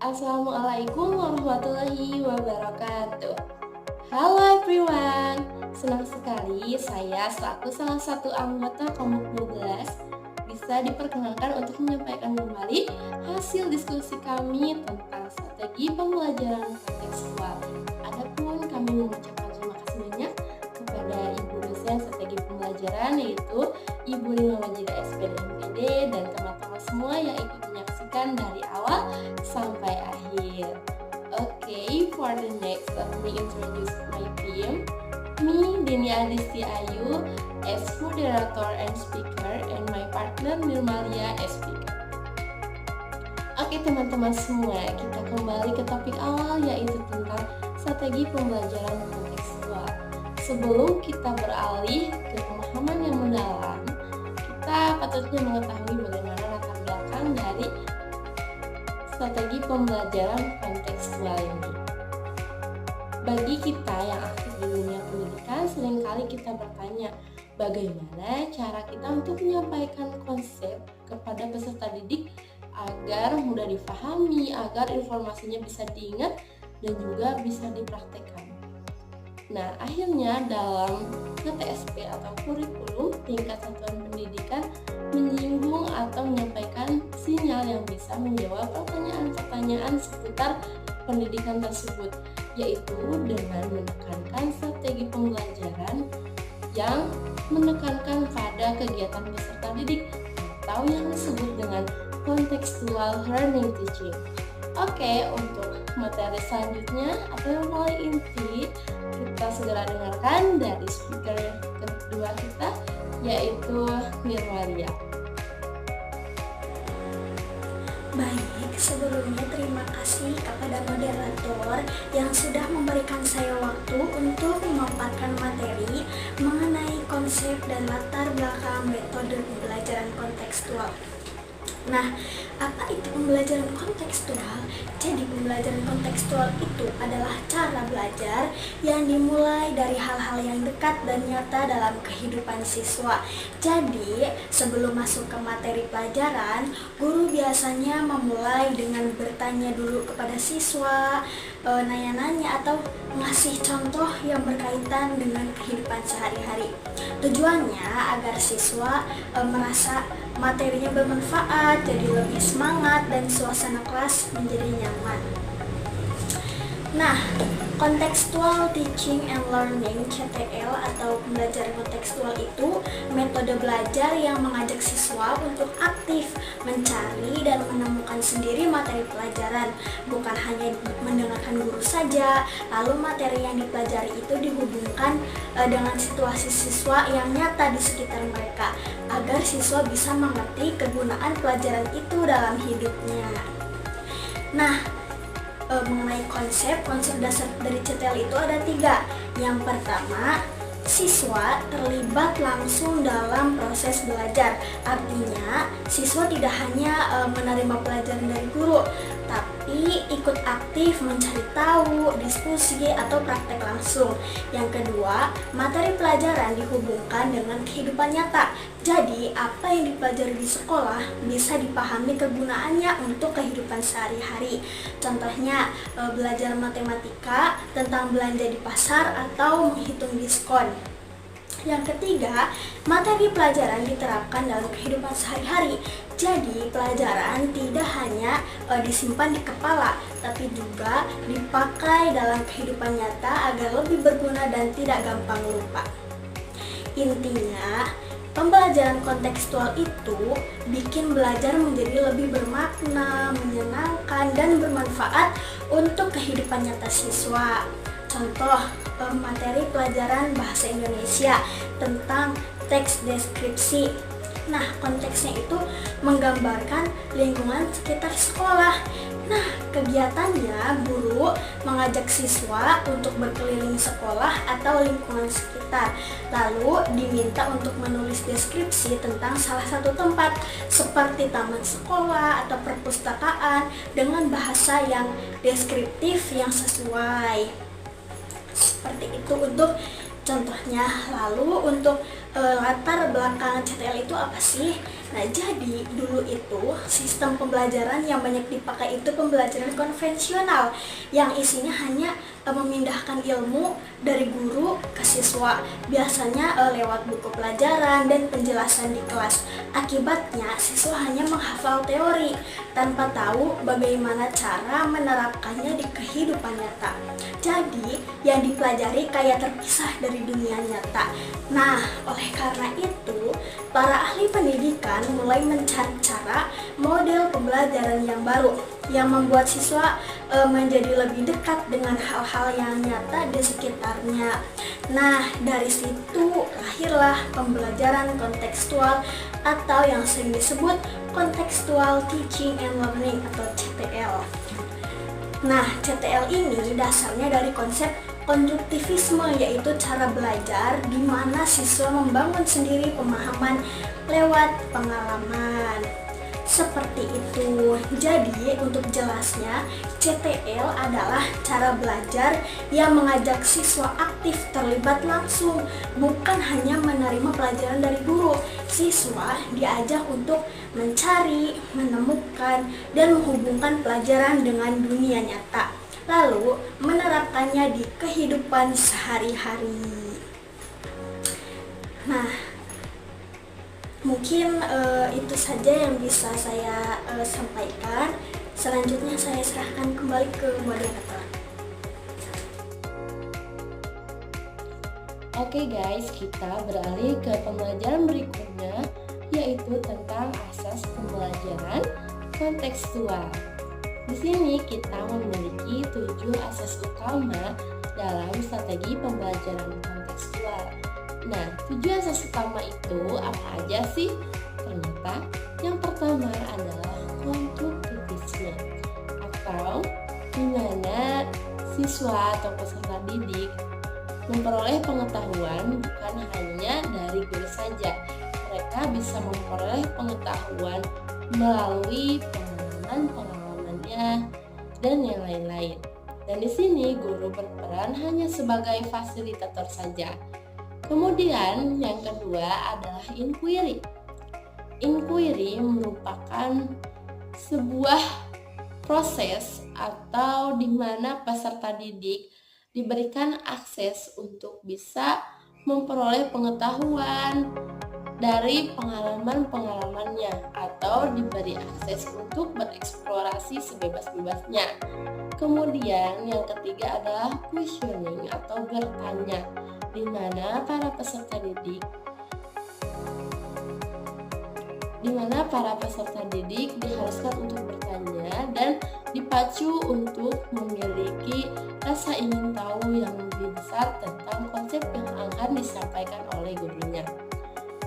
Assalamualaikum warahmatullahi wabarakatuh. Halo everyone, senang sekali saya selaku salah satu anggota Komuk 12 bisa diperkenalkan untuk menyampaikan kembali hasil diskusi kami tentang strategi pembelajaran kontekstual. Adapun kami mengucapkan terima kasih banyak kepada Ibu dosen strategi pembelajaran yaitu Ibu Lina Wajida SPD MPD dan teman-teman semua yang ikut menyaksikan dari awal sampai akhir. Okay, for the next, let me introduce my team. Me, Dini Adisti Ayu, as moderator and speaker, and my partner Nirmalia as speaker. Oke teman-teman semua, kita kembali ke topik awal yaitu tentang strategi pembelajaran kontekstual. Sebelum kita beralih ke pemahaman yang mendalam, kita patutnya mengetahui bagaimana latar belakang dari strategi pembelajaran kontekstual ini. Bagi kita yang aktif di dunia pendidikan, seringkali kita bertanya, bagaimana cara kita untuk menyampaikan konsep kepada peserta didik agar mudah difahami, agar informasinya bisa diingat dan juga bisa dipraktekkan. Nah, akhirnya dalam KTSP atau kurikulum tingkat satuan pendidikan menyinggung atau menyampaikan sinyal yang bisa menjawab pertanyaan-pertanyaan seputar pendidikan tersebut, yaitu dengan menekankan strategi pembelajaran yang menekankan pada kegiatan peserta didik atau yang disebut dengan contextual learning teaching. Oke, untuk materi selanjutnya atau yang paling inti, kita segera dengarkan dari speaker kedua kita, yaitu Nirmalia. Baik, sebelumnya terima kasih kepada moderator yang sudah memberikan saya waktu untuk memaparkan materi mengenai konsep dan latar belakang metode pembelajaran kontekstual. Nah, apa itu pembelajaran kontekstual? Jadi pembelajaran kontekstual itu adalah cara belajar yang dimulai dari hal-hal yang dekat dan nyata dalam kehidupan siswa. Jadi, sebelum masuk ke materi pelajaran, guru biasanya memulai dengan bertanya dulu kepada siswa, nanya-nanya atau ngasih contoh yang berkaitan dengan kehidupan sehari-hari. Tujuannya agar siswa merasa materinya bermanfaat, jadi lebih semangat dan suasana kelas menjadi nyaman. Nah, Contextual Teaching and Learning (CTL) atau pembelajaran kontekstual itu metode belajar yang mengajak siswa untuk aktif mencari dan menemukan sendiri materi pelajaran, bukan hanya mendengarkan guru saja. Lalu materi yang dipelajari itu dihubungkan dengan situasi siswa yang nyata di sekitar mereka, agar siswa bisa mengerti kegunaan pelajaran itu dalam hidupnya. Nah, mengenai konsep dasar dari CTL itu ada 3. Yang pertama, siswa terlibat langsung dalam proses belajar. Artinya, siswa tidak hanya menerima pelajaran dari guru, tapi ikut aktif mencari tahu, diskusi, atau praktek langsung. Yang kedua, materi pelajaran dihubungkan dengan kehidupan nyata. Jadi, apa yang dipelajari di sekolah bisa dipahami kegunaannya untuk kehidupan sehari-hari. Contohnya, belajar matematika tentang belanja di pasar atau menghitung diskon. Yang ketiga, materi pelajaran diterapkan dalam kehidupan sehari-hari. Jadi, pelajaran tidak hanya disimpan di kepala, tapi juga dipakai dalam kehidupan nyata agar lebih berguna dan tidak gampang lupa. Intinya, pembelajaran kontekstual itu bikin belajar menjadi lebih bermakna, menyenangkan, dan bermanfaat untuk kehidupan nyata siswa. Contoh, materi pelajaran bahasa Indonesia tentang teks deskripsi. Nah, konteksnya itu menggambarkan lingkungan sekitar sekolah. Nah, kegiatannya guru mengajak siswa untuk berkeliling sekolah atau lingkungan sekitar. Lalu diminta untuk menulis deskripsi tentang salah satu tempat seperti taman sekolah atau perpustakaan dengan bahasa yang deskriptif yang sesuai. Seperti itu untuk contohnya. Lalu untuk latar belakang CTL itu apa sih? Nah, jadi dulu itu sistem pembelajaran yang banyak dipakai itu pembelajaran konvensional yang isinya hanya memindahkan ilmu dari guru ke siswa, biasanya lewat buku pelajaran dan penjelasan di kelas. Akibatnya, siswa hanya menghafal teori tanpa tahu bagaimana cara menerapkannya di kehidupan nyata. Jadi, yang dipelajari kayak terpisah dari dunia nyata. Nah, oleh karena itu, para ahli pendidikan mulai mencari cara model pembelajaran yang baru yang membuat siswa menjadi lebih dekat dengan hal-hal yang nyata di sekitarnya. Nah, dari situ lahirlah pembelajaran kontekstual atau yang sering disebut Contextual Teaching and Learning atau CTL. Nah, CTL ini dasarnya dari konsep konstruktivisme, yaitu cara belajar di mana siswa membangun sendiri pemahaman lewat pengalaman. Seperti itu. Jadi, untuk jelasnya, CTL adalah cara belajar yang mengajak siswa aktif terlibat langsung, bukan hanya menerima pelajaran dari guru. Siswa diajak untuk mencari, menemukan, dan menghubungkan pelajaran dengan dunia nyata, lalu menerapkannya di kehidupan sehari-hari. Nah, mungkin itu saja yang bisa saya sampaikan. Selanjutnya saya serahkan kembali ke moderator. Oke guys, kita beralih ke pembelajaran berikutnya, yaitu tentang asas pembelajaran kontekstual. Di sini kita memiliki 7 asas utama dalam strategi pembelajaran kontekstual. Nah, 7 asas utama itu apa aja sih? Ternyata yang pertama adalah konstruktivisme, atau di mana siswa atau peserta didik memperoleh pengetahuan bukan hanya dari guru saja. Mereka bisa memperoleh pengetahuan melalui pengalaman-pengalamannya dan yang lain-lain. Dan di sini guru berperan hanya sebagai fasilitator saja. Kemudian yang kedua adalah inquiry. Inquiry merupakan sebuah proses atau di mana peserta didik diberikan akses untuk bisa memperoleh pengetahuan dari pengalaman-pengalamannya atau diberi akses untuk bereksplorasi sebebas-bebasnya. Kemudian yang ketiga adalah questioning atau bertanya, di mana para peserta didik diharuskan untuk bertanya dan dipacu untuk memiliki rasa ingin tahu yang lebih besar tentang konsep yang akan disampaikan oleh gurunya.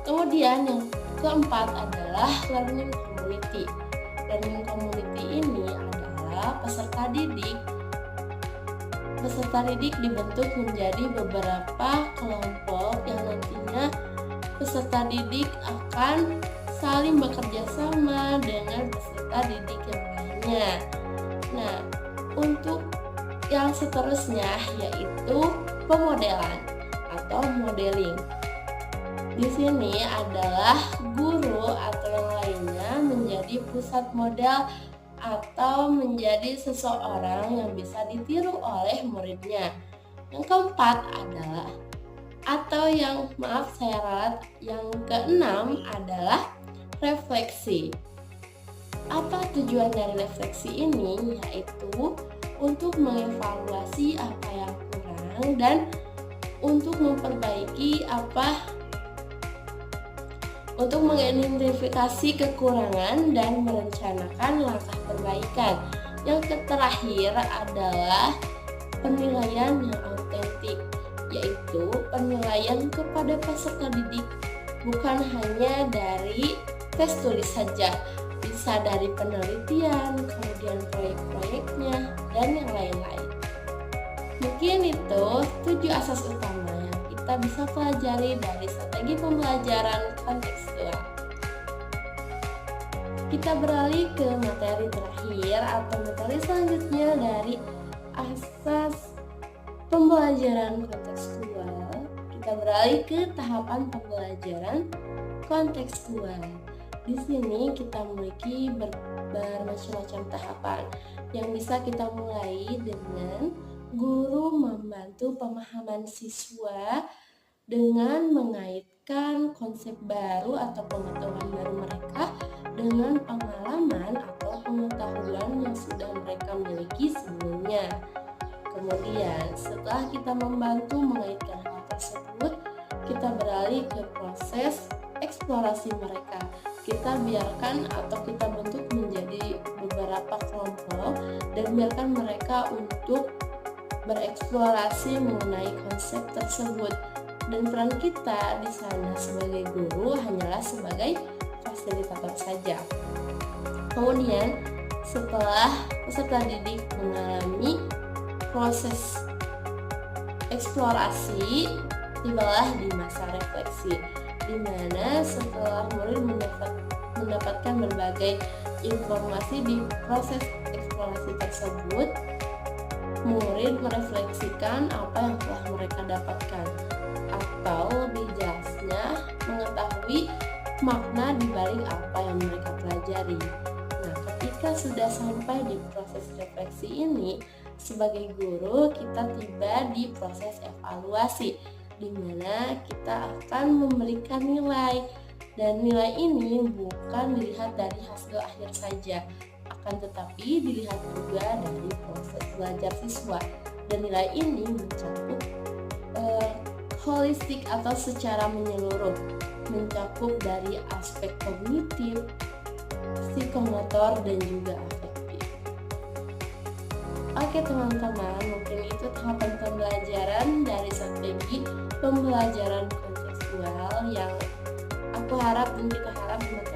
Kemudian yang keempat adalah learning community. Learning community ini adalah peserta didik dibentuk menjadi beberapa kelompok yang nantinya peserta didik akan saling bekerja sama dengan peserta didik yang lainnya. Nah, untuk yang seterusnya yaitu pemodelan atau modeling. Di sini adalah guru atau yang lainnya menjadi pusat model atau menjadi seseorang yang bisa ditiru oleh muridnya. Yang keempat adalah yang keenam adalah refleksi. Apa tujuan dari refleksi ini? Yaitu untuk mengevaluasi apa yang kurang dan untuk mengidentifikasi kekurangan dan merencanakan langkah perbaikan. Yang terakhir adalah penilaian yang autentik, yaitu penilaian kepada peserta didik bukan hanya dari tes tulis saja, bisa dari penelitian, kemudian proyek-proyeknya, dan yang lain-lain. Mungkin itu 7 asas utama yang kita bisa pelajari dari strategi pembelajaran kontekstual. Kita beralih ke materi terakhir atau materi selanjutnya dari asas pembelajaran kontekstual. Kita beralih ke tahapan pembelajaran kontekstual. Di sini kita memiliki bermacam-macam tahapan yang bisa kita mulai dengan guru membantu pemahaman siswa dengan mengaitkan konsep baru atau pengetahuan baru mereka dengan pengalaman atau pengetahuan yang sudah mereka miliki sebelumnya. Kemudian, setelah kita membantu mengaitkan hal tersebut, kita beralih ke proses eksplorasi mereka. Kita biarkan atau kita bentuk menjadi beberapa kelompok dan biarkan mereka untuk bereksplorasi mengenai konsep tersebut. Dan peran kita di sana sebagai guru hanyalah sebagai fasilitator saja. Kemudian, setelah peserta didik mengalami proses eksplorasi, tibalah di masa refleksi, di mana setelah murid mendapatkan berbagai informasi di proses eksplorasi tersebut, murid merefleksikan apa yang telah mereka dapatkan, atau lebih jelasnya mengetahui makna di balik apa yang mereka pelajari. Nah, ketika sudah sampai di proses refleksi ini, sebagai guru kita tiba di proses evaluasi, di mana kita akan memberikan nilai, dan nilai ini bukan dilihat dari hasil akhir saja, akan tetapi dilihat juga dari proses belajar siswa, dan nilai ini mencakup holistik atau secara menyeluruh, mencakup dari aspek kognitif, psikomotor, dan juga afektif. Oke teman-teman, mungkin itu tahapan pembelajaran dari strategi pembelajaran kontekstual yang aku harap dan kita harap teman-teman